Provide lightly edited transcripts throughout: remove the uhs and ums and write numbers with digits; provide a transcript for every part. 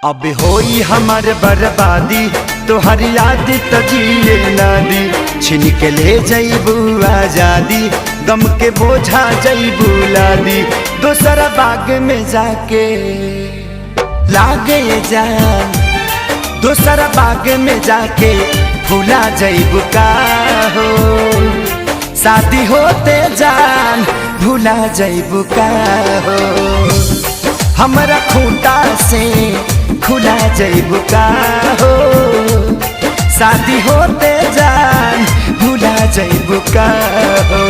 अब होई हमार बर्बादी तोहर याद तो जिए ना दी, छिन के ले जईबू आजादी, गम के बोझा जईबू लादी, दोसरा बाग में जाके लागे जान, दोसरा बाग में जाके भूला जईबू का हो, शादी होते जान भूला जईबू का हो, हमरा खूंटा से खुला जईबू का हो, शादी होते जान भूला जईबू का हो।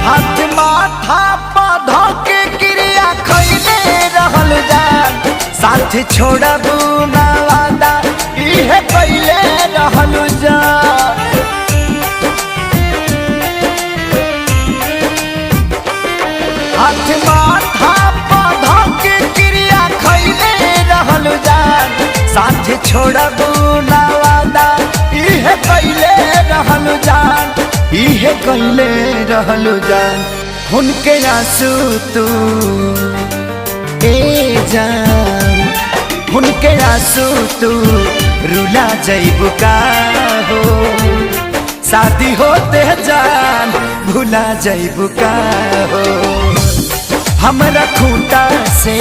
हाथ माथा पौधा के क्रिया खैले रहल जान, साथ छोड़बू ना वादा इहे कैले रहल जान, हाथ माथा पौधा के क्रिया खैले रहल जान, साथ छोड़बू ना वादा इहे कैले रहल जान, इहे कैले रहलु जान, उनके आंसू तू ए जान, उनके आंसू तू रुला जईबू का हो, शादी होते जान भूला जईबू का हो, हमरा खूंटा से